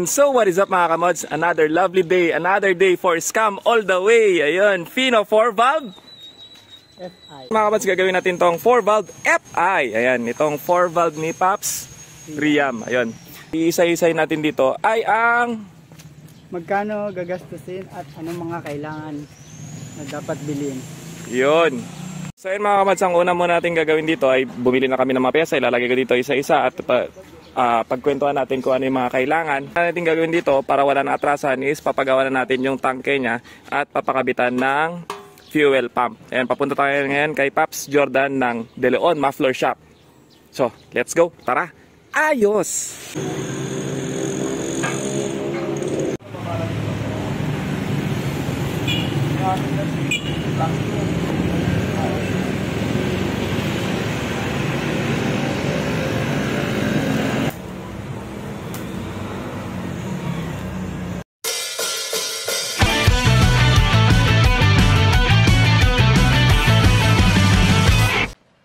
So what is up mga kamods? Another lovely day, another day for scam all the way. Ayun, Fino 4-valve FI. Mga kamods, gagawin natin tong 4-valve FI. Ayan, itong 4-valve ni Pops Riam. Ayun, iisa-isay natin dito ay ang magkano gagastusin at anong mga kailangan na dapat bilhin. Yun. So yun mga kamods, ang una muna natin gagawin dito ay bumili na kami ng mga pyesa. Ilalagay ko dito isa-isa at pagkwentuhan natin kung ano yung mga kailangan. Ang natin gagawin dito para wala na atrasan is papagawa na natin yung tangke niya at papakabitan ng fuel pump. Ayan, papunta tayo ngayon kay Pops Jordan ng De Leon Muffler Shop. So, let's go. Tara! Ayos!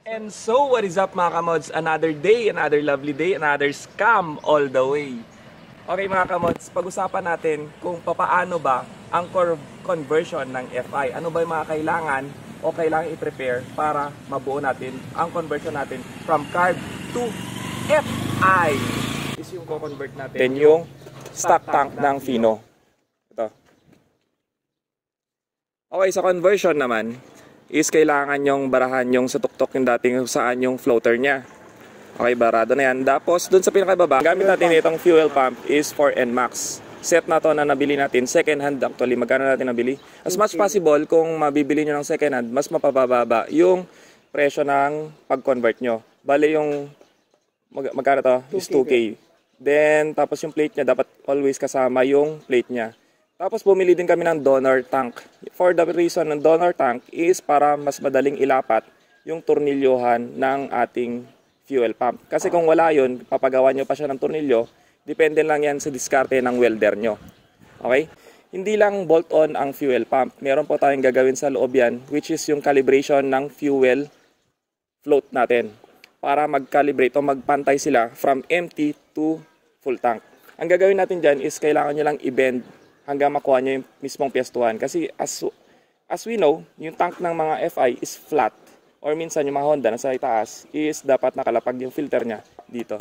And so, what is up mga kamods? Another day, another lovely day, another scam all the way. Okay mga kamods, pag-usapan natin kung paano ba ang conversion ng FI. Ano ba yung mga kailangan o kailangan i-prepare para mabuo natin ang conversion natin from carb to FI. Is yung co-convert natin yung stock tank ng Fino. Ito. Okay, sa conversion naman, is kailangan yung barahan yung sa tuktok yung dating saan yung floater niya. Okay, barado na yan. Tapos, dun sa pinakababa, gamit natin itong fuel pump is for NMAX. Set na to na nabili natin, second hand actually. Magkano natin nabili? As much possible, kung mabibili nyo ng second hand, mas mapababa yung presyo ng pag-convert nyo. Bale yung, magkano to? Is 2K. Then, tapos yung plate niya, dapat always kasama yung plate niya. Tapos bumili din kami ng donor tank. For the reason ng donor tank is para mas madaling ilapat yung tornilyohan ng ating fuel pump. Kasi kung wala yun, papagawa nyo pa siya ng tornilyo, depende lang yan sa diskarte ng welder nyo. Okay? Hindi lang bolt-on ang fuel pump. Meron po tayong gagawin sa loob yan, which is yung calibration ng fuel float natin. Para mag-calibrate o magpantay sila from empty to full tank. Ang gagawin natin dyan is kailangan nyo lang i-bend hanggang makuha nyo yung mismong piyestuhan. Kasi as we know, yung tank ng mga FI is flat. Or minsan yung mga Honda na sa itaas is dapat nakalapag yung filter niya dito.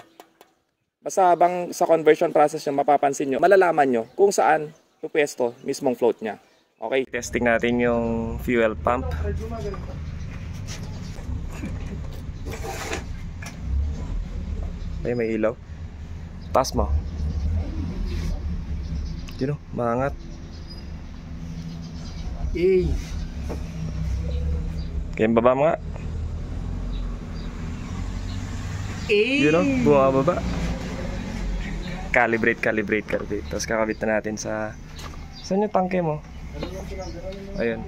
Basta habang sa conversion process nyo, mapapansin nyo, malalaman nyo kung saan yung pwesto, mismong float niya. Okay, testing natin yung fuel pump. Ay, may ilaw. Taas mo. You know, maangat. Kaya baba mo nga. You know, bumababa. Calibrate. Tapos kakabit na natin sa... Saan yung tangke mo? Ayun.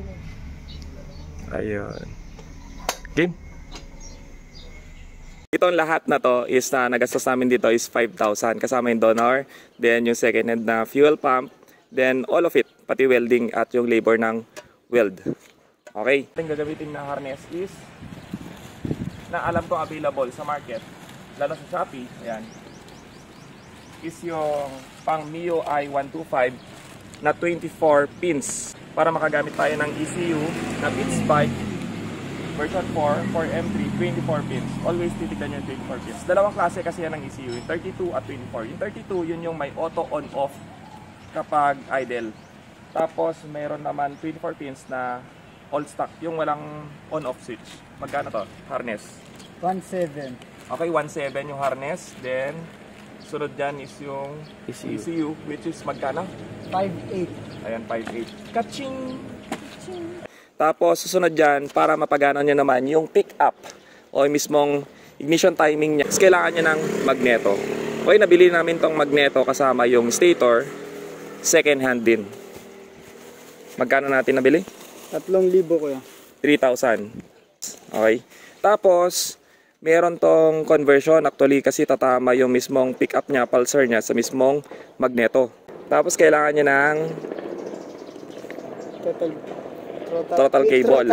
Game. Itong lahat na to is na nagastos namin dito is 5,000 kasama yung donor, then yung second hand na fuel pump, then all of it, pati welding at yung labor ng weld. Okay. Ang gagamitin na harness is na alam ko available sa market, lalo sa Shopee, ayan, is yung pang Mio i125 na 24 pins para makagamit tayo ng ECU na Pitts Bike version 4 for M3, 24 pins. Always titignan yung 24 pins. Dalawang klase kasi yan ng ECU, yung 32 at 24. Yung 32, yun yung may auto on-off kapag idle. Tapos, mayroon naman 24 pins na all stock, yung walang on-off switch. Magkano to? Harness? 1.7. Okay, 1.7 yung harness. Then, sunod dyan is yung ECU, which is magkano? 5.8. Ayan, 5.8. Kaching! Tapos, susunod dyan, para mapagana nyo naman yung pick-up o yung mismong ignition timing niya. Kailangan nyo ng magneto. Okay, nabili namin tong magneto kasama yung stator, second hand din. Magkano natin nabili? 3,000 ko yan. 3,000. Okay. Tapos, meron tong conversion. Actually, kasi tatama yung mismong pick-up niya, pulsar niya sa mismong magneto. Tapos, kailangan nyo ng throttle cable.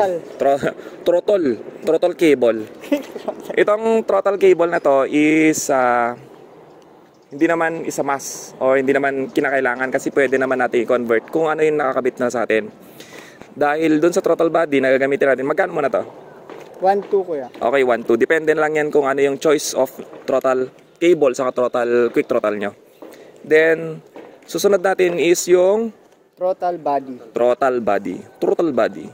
Throttle cable. Itong throttle cable na to is hindi naman isa must o hindi naman kinakailangan kasi pwede naman natin i-convert kung ano yung nakakabit na sa atin. Dahil dun sa throttle body na gagamitin natin, magkano muna to? 1.2 kuya. Okay, 1.2. Depende lang yan kung ano yung choice of throttle cable sa quick throttle nyo. Then, susunod natin is yung Throttle body. Throttle body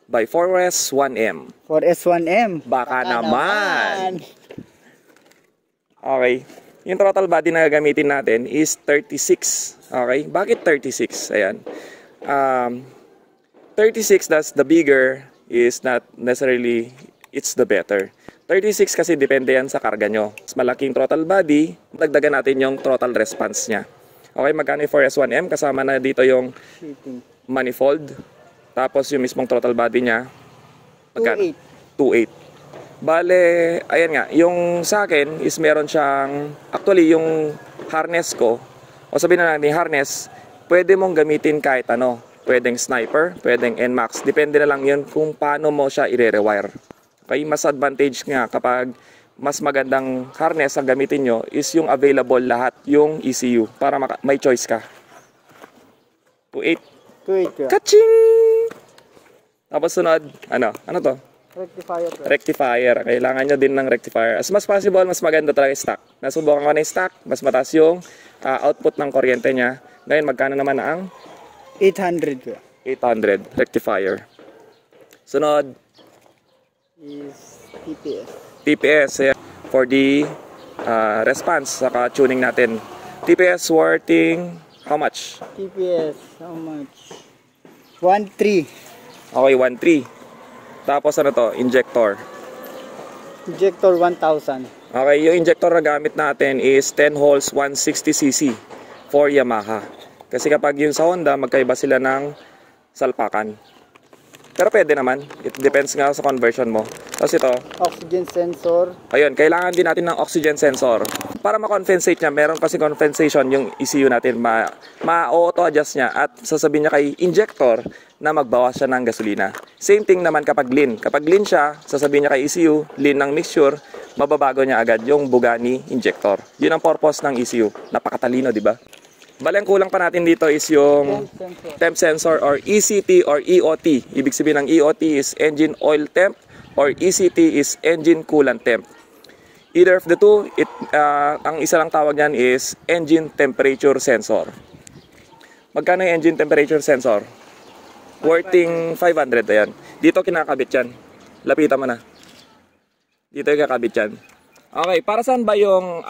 by 4S1M. 4S1M. Baka naman. Okay. Yung throttle body na gagamitin natin is 36. Okay? Bakit 36? Ayan. 36, that's the bigger, is not necessarily it's the better. 36 kasi depende yan sa karga nyo. Mas malaking throttle body, dagdagan natin yung throttle response nya. Okay, magkano yung 4S1M? Kasama na dito yung manifold. Tapos yung mismong throttle body nya. 2.8. 2.8. Bale, ayan nga, yung sa akin is meron siyang, actually yung harness ko, o sabihin na natin harness, pwede mong gamitin kahit ano. Pwedeng sniper, pwedeng NMAX. Depende na lang yun kung paano mo siya i-rewire. Okay, mas advantage nga kapag mas magandang harness ang gamitin nyo is yung available lahat, yung ECU, para may choice ka. 2.8. 2.8. Kaching! Tapos sunod, ano to? Rectifier. Rectifier. Kailangan nyo din ng rectifier. As much possible, mas maganda talaga yung stock. Nasubukan ko na yung stock, mas mataas yung output ng kuryente niya. Ngayon, magkano naman ang? 800 ko. 800 rectifier. Sunod is TPS. TPS for the response saka tuning natin. TPS worthing how much? TPS how much? 1.3. Okay, 1.3. Tapos ano to? Injector. Injector 1,000. Okay, yung injector na gamit natin is 10 holes 160cc for Yamaha. Kasi kapag yung sa Honda, magkaiba sila ng salpakan. Pero pwede naman. It depends nga sa conversion mo. Tapos ito, oxygen sensor. Ayun, kailangan din natin ng oxygen sensor. Para ma-compensate niya, meron kasi compensation yung ECU natin. Ma-auto-adjust niya at sasabihin niya kay injector na magbawas siya ng gasolina. Same thing naman kapag lean. Kapag lean siya, sasabihin niya kay ECU, lean ng mixture, mababago niya agad yung buga ni injector. Yun ang purpose ng ECU. Napakatalino, di ba? Bali, ang kulang pa natin dito is yung temp sensor or ECT or EOT. Ibig sabihin ng EOT is engine oil temp or ECT is engine coolant temp. Either of the two, ang isa lang tawag niyan is engine temperature sensor. Magkano yung engine temperature sensor? Worthing 500, ayan. Dito kinakabit yan. Lapitan mo na. Dito yung kakabit yan. Okay, para saan ba yung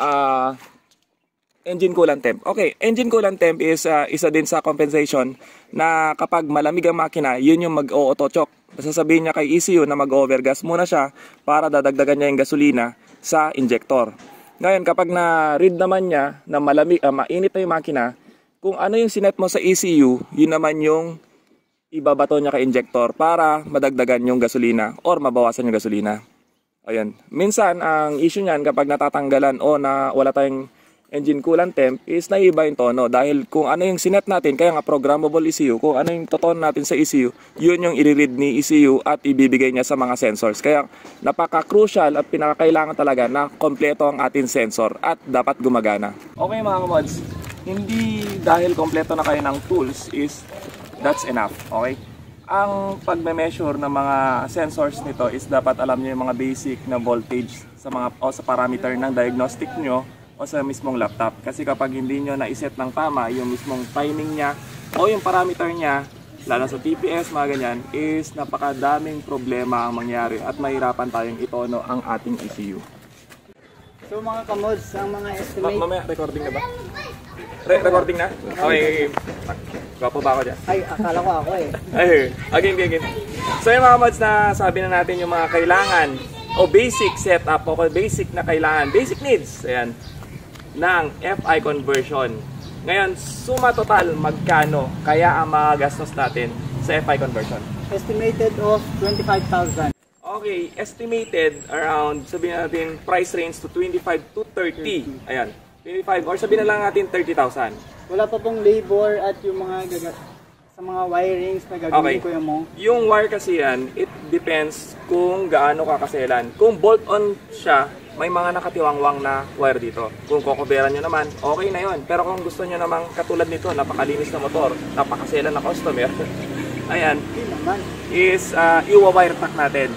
engine coolant temp? Okay, engine coolant temp is isa din sa compensation na kapag malamig ang makina, yun yung mag-auto-choke. Sasabihin niya kay ECU na mag-overgas muna siya para dadagdagan niya yung gasolina sa injector. Ngayon, kapag na-read naman niya na mainit na yung makina, kung ano yung sinet mo sa ECU, yun naman yung ibabato niya kay injector para madagdagan yung gasolina or mabawasan yung gasolina. Ayan. Minsan, ang issue niyan kapag natatanggalan o na wala tayong engine coolant temp is naiiba yung tono dahil kung ano yung sinet natin, kaya nga programmable ECU, kung ano yung tono natin sa ECU, yun yung i-read ni ECU at ibibigay niya sa mga sensors. Kaya napaka-crucial at pinakakailangan talaga na kompleto ang ating sensor at dapat gumagana. Okay mga kamods, hindi dahil kompleto na kayo ng tools is that's enough, okay? Ang pagme-measure ng mga sensors nito is dapat alam niyo yung mga basic na voltage sa parameter ng diagnostic nyo o sa mismong laptop. Kasi kapag hindi nyo na-set ng tama yung mismong timing niya o yung parameter niya, lalo sa TPS, mga ganyan, is napakadaming problema ang mangyari at mahirapan tayong itono ang ating ECU. So mga kamods, ang mga estimate... Mamaya, recording na ba? Recording na? Okay. Gwapo ba ako dyan? Ay, akala ko ako eh. Ay, again. So yung mga mods na sabi na natin yung mga kailangan o basic setup o basic na kailangan, basic needs, ayan, ng FI conversion. Ngayon, suma total magkano kaya ang mga gastos natin sa FI conversion? Estimated of 25,000. Okay, estimated around, sabihin natin, price range to 25 to 30. Ayan, 25 or sabihin na lang natin 30,000. Wala pa pong labor at yung mga sa mga wirings na gagawin ko mo. Yung wire kasi yan, it depends kung gaano kakaselan. Kung bolt-on siya, may mga nakatiwangwang na wire dito. Kung kukuberan nyo naman, okay na yon. Pero kung gusto nyo namang katulad nito, napakalinis na motor, napakasela na customer, ayan, is iwa-wire pack natin.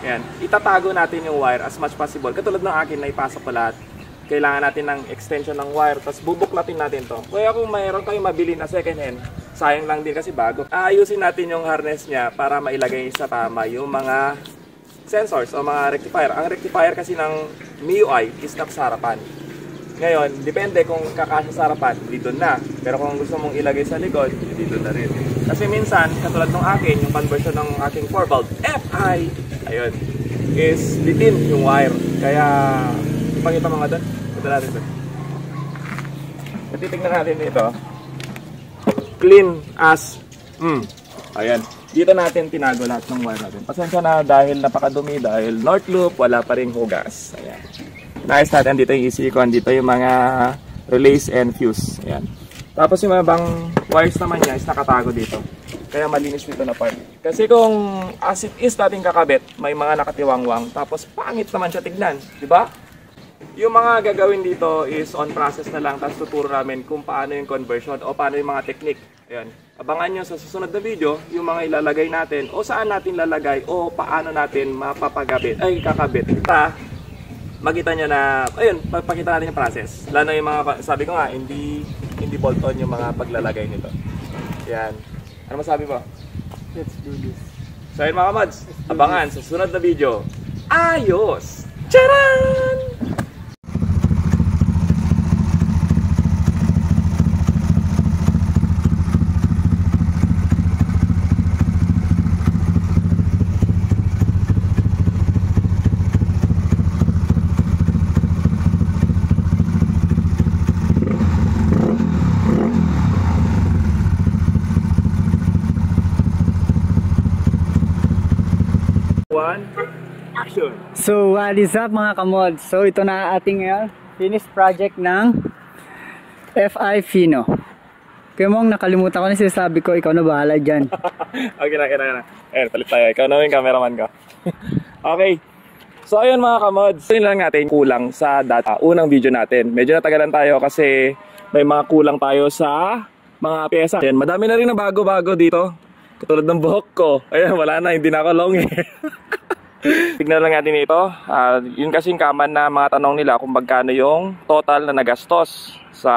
Ayan, itatago natin yung wire as much possible. Katulad ng akin na ipasok ko lahat. Kailangan natin ng extension ng wire, tapos bubuklatin natin to. Kaya kung mayroon kayo mabili na second hand, sayang lang din kasi bago. Aayusin natin yung harness niya para mailagay sa tama yung mga sensors o mga rectifier. Ang rectifier kasi ng MIUI is sa harapan. Ngayon, depende kung kakasya sa harapan, dito na. Pero kung gusto mong ilagay sa likod, dito na rin. Kasi minsan, katulad ng akin, yung conversion ng aking 4-valve FI, ayun, is bitin yung wire. Kaya, ipakita mga doon. Ito natin ito. Titignan natin ito. Clean as, ayan. Dito natin tinago lahat ng wire natin. Pasensya na dahil napakadumi, dahil North Loop, wala pa rin hugas. Ayan. Nice natin dito yung ECU, dito yung mga relays and fuse. Ayan. Tapos yung mga bang wires naman niya is nakatago dito. Kaya malinis dito na part. Kasi kung as it is natin kakabit, may mga nakatiwangwang, tapos pangit naman siya tignan. Diba? Yung mga gagawin dito is on process na lang, tapos tuturo namin kung paano yung conversion o paano yung mga technique. Ayan. Abangan nyo sa susunod na video yung mga ilalagay natin o saan natin lalagay o paano natin mapapagabit, ay kakabit. Makita nyo na, ayun, pakita natin yung process. Lalo yung mga, sabi ko nga, hindi bolt-on yung mga paglalagay nito. Ayan. Ano masabi mo? Let's do this. So ayun mga mods, abangan sa susunod na video. Ayos! Charan! Action. So what is up mga kamods? So ito na ating finished project ng FI Fino. Kaya mong nakalimutan ko na sinasabi ko, ikaw na bahala dyan. Okay na. Palit tayo. Ikaw na yung cameraman ko. Okay. So ayun mga kamods, yun lang natin kulang sa data. Unang video natin. Medyo natagalan tayo kasi may mga kulang tayo sa mga pyesa. Ayan, madami na rin na bago-bago dito. Katulad ng buhok ko. Ayan, wala na. Hindi na ako long eh. Tignan lang natin ito. Yun kasing common na mga tanong nila kung magkano yung total na nagastos sa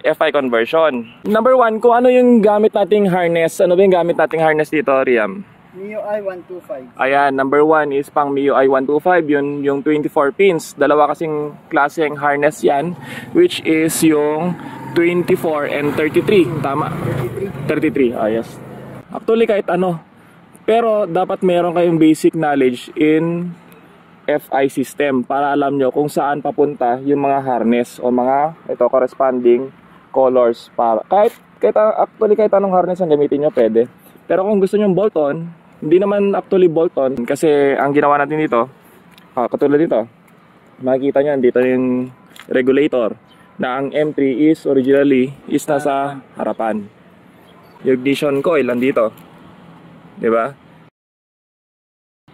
FI conversion. Number 1, kung ano yung gamit nating harness. Ano ba yung gamit nating harness dito, Riam? MIUI 125. Ayan, number 1 is pang MIUI 125. Yun yung 24 pins. Dalawa kasing klaseng harness yan, which is yung 24 and 33. Tama? 33. Yes. Actually, kahit ano. Pero dapat meron kayong basic knowledge in FI system para alam nyo kung saan papunta yung mga harness o mga corresponding colors. Para kahit anong harness ang gamitin nyo, pwede. Pero kung gusto nyo bolt-on, hindi naman actually bolt-on kasi ang ginawa natin dito, katulad dito, makikita nyo dito yung regulator na ang M3 is originally is nasa harapan. Yung ignition coil nandito. Diba?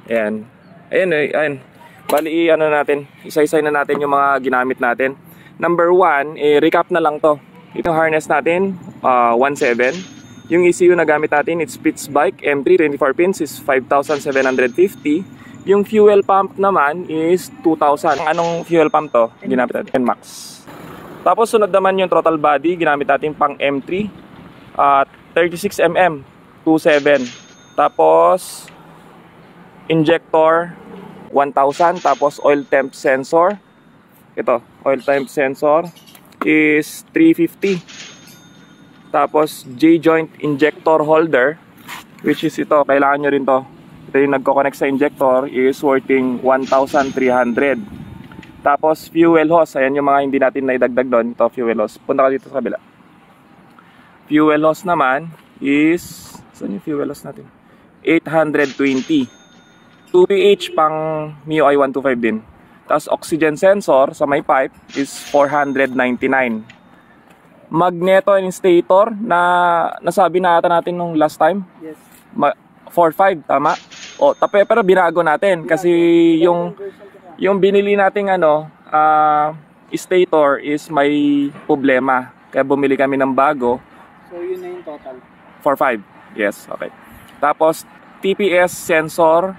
Ayan. Ayan. Bali, natin. Isa-isay na natin yung mga ginamit natin. Number 1, recap na lang to. Ito harness natin, 1.7. Yung ECU na gamit natin, it's Spitzbike M3, 24 pins is 5,750. Yung fuel pump naman is 2,000. Anong fuel pump to? Ginamit natin, NMAX. Tapos sunod naman yung throttle body, ginamit natin pang M3, 36mm, 2.7. Tapos injector 1,000, tapos oil temp sensor. Ito, oil temp sensor is 350. Tapos J-joint injector holder, which is ito, kailangan nyo rin to. Ito yung nagko-connect sa injector, is worthing 1,300. Tapos fuel hose, ayan yung mga hindi natin naidagdag doon. Ito, fuel hose. Punta ka dito sa kabila. Fuel hose naman is, saan yung fuel hose natin? 820. 2pH pang MIUI 125 din. Tapos oxygen sensor sa may pipe is 499. Magneto and stator na nasabi na ata natin nung last time. Yes. 4.5 tama? O, pero binago natin kasi yung Yung binili nating stator is may problema. Kaya bumili kami ng bago. So yun na yung total. 4.5. Yes, okay. Tapos TPS sensor,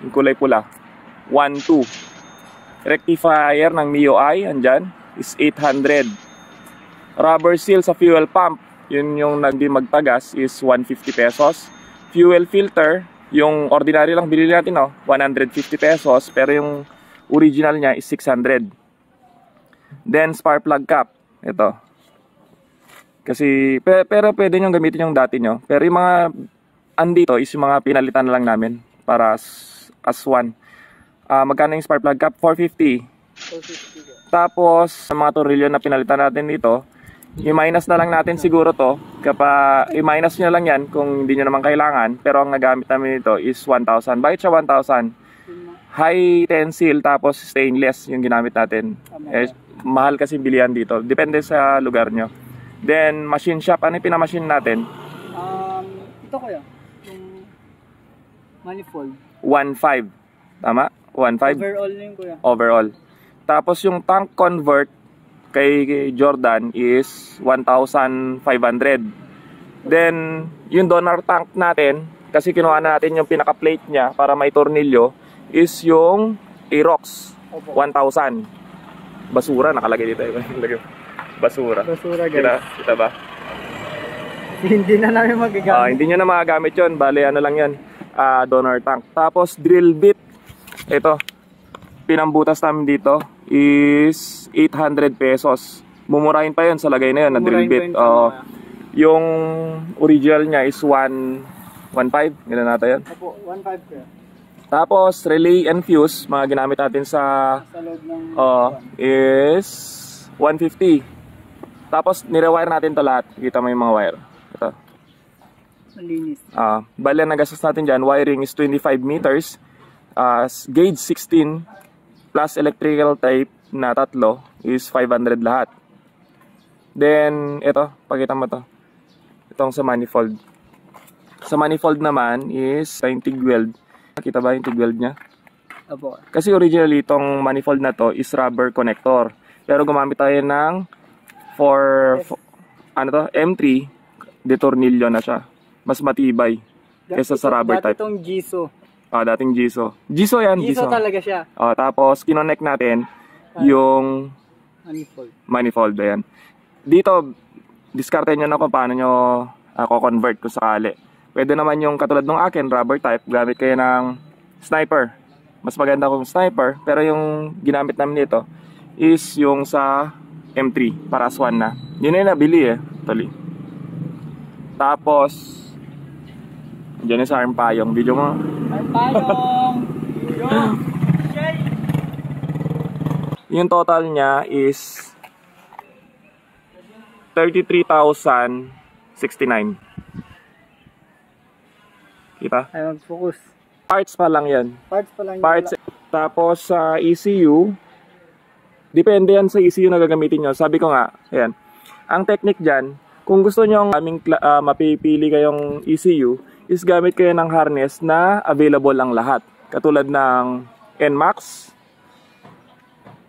yung kulay pula, 1.2. Rectifier ng MIUI, andyan, is 800. Rubber seal sa fuel pump, yun yung nagdi magpagas, is 150 pesos. Fuel filter, yung ordinary lang binili natin, 150 pesos. Pero yung original niya is 600. Then spark plug cap, ito. Kasi, pero pwede nyo gamitin yung dati nyo. Pero yung mga andito is yung mga pinalitan na lang namin para as one. Magkano yung spark plug cap? 450. 450. Tapos, ang mga tornilyo na pinalitan natin dito, i-minus na lang natin siguro to. Kapag i-minus nyo lang yan kung hindi nyo naman kailangan. Pero ang nagamit namin dito is 1,000. Bakit siya 1,000? High tensile tapos stainless yung ginamit natin. Mahal kasi bilihan dito. Depende sa lugar nyo. Then, machine shop. Ano yung pinamachine natin? Ito kaya? Yung manifold. 1.5. Tama? 1.5? Overall yun kuya. Overall. Tapos yung tank convert kay Jordan is 1,500. Then, yung donor tank natin, kasi kinuha na natin yung pinaka-plate niya para may tornilyo, is yung Aerox. 1,000. Basura, nakalagay dito. Basura. Basura guys. Kita ba? Hindi na namin magagamit. Hindi nyo na magagamit yun. Bale, ano lang yan. Donor tank. Tapos, drill bit. Ito. Pinambutas namin dito is 800 pesos. Mumurahin pa yun sa lagay na yun na drill bit. Yung original niya is 1.5. Ganun natin yan. Opo, 1.5 kaya. Tapos, relay and fuse, mga ginamit natin sa loob ng is 150. Tapos, nirewire natin to lahat. Kita mo yung mga wire. Ito. Malinis. Bale, nagastos natin dyan. Wiring is 25 meters. Gauge 16 plus electrical tape na 3 is 500 lahat. Then, ito. Pakita mo to. Itong sa manifold. Sa manifold naman is yung TIG weld. Nakita ba yung TIG weld niya? Opo. Kasi originally itong manifold na to is rubber connector. Pero gumamit tayo ng M3, detornilyo na siya. Mas matibay kaysa sa rubber type. Dati itong Giso. Dating Giso. Giso yan, Giso talaga siya. Tapos kinonect natin yung manifold. Ayan. Dito, diskarte nyo na kung paano nyo convert kung sakali. Pwede naman yung katulad ng akin, rubber type, gamit kayo ng sniper. Mas maganda kung sniper, pero yung ginamit namin dito is yung sa M3, para as one na. Yun na yung nabili actually. Tapos, dyan yung sa arm payong. Video mo. Arm payong! Yung total niya is 33,069. Kita? Ay, mag-focus. Parts pa lang yan. Parts pa lang. Parts. Tapos sa ECU, depende yan sa ECU na gagamitin nyo. Sabi ko nga, ayan. Ang technique dyan, kung gusto nyo mapipili kayong ECU, is gamit kayo ng harness na available ang lahat. Katulad ng NMAX,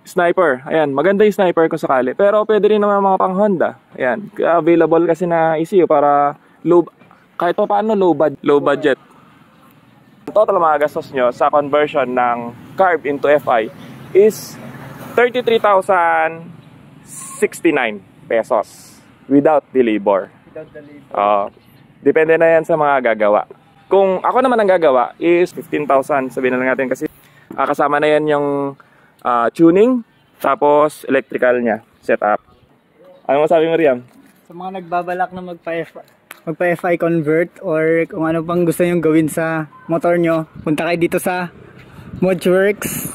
Sniper. Ayan, maganda yung Sniper kung sakali. Pero pwede rin naman mga pang Honda. Ayan, available kasi na ECU para kahit pa paano low budget. Total mga gastos nyo sa conversion ng carb into FI is 33,069 pesos without the labor. Depende na yan sa mga gagawa. Kung ako naman ang gagawa is 15,000, sabihin na lang natin kasi kasama na yan yung tuning tapos electrical niya, setup. Ano masabi mo, Riam? Sa mga nagbabalak na magpa-FI convert or kung ano pang gusto nyo gawin sa motor nyo, punta kayo dito sa Modworks.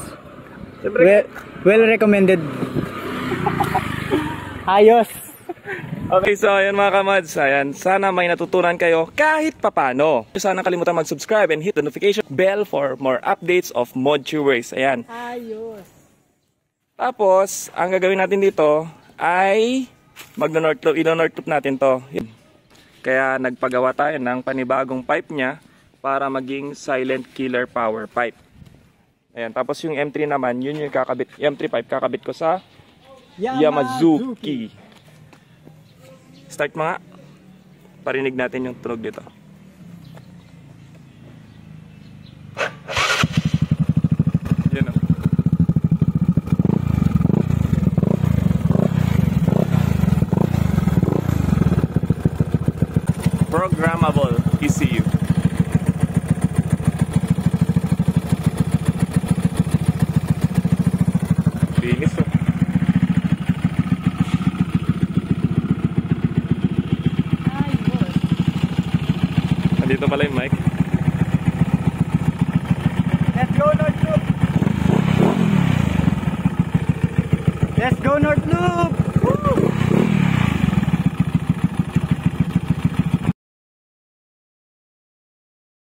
Well recommended. Ayos. Okay, so ayan mga kamads, ayan, sana may natutunan kayo kahit papano. Sana kalimutan mag-subscribe and hit the notification bell for more updates of Modworks. Ayan. Ayos. Tapos, ang gagawin natin dito ay ino-north loop natin to. Kaya nagpagawa tayo ng panibagong pipe niya para maging silent killer power pipe. Ayan, tapos yung M3 naman, yun yung kakabit, M35 kakabit ko sa Yamazuki. Start mga. Parinig natin yung tunog dito. Yan o. Programmable ECU. Linis o. Nandito pala yung mic. Let's go North Loop! Let's go North Loop!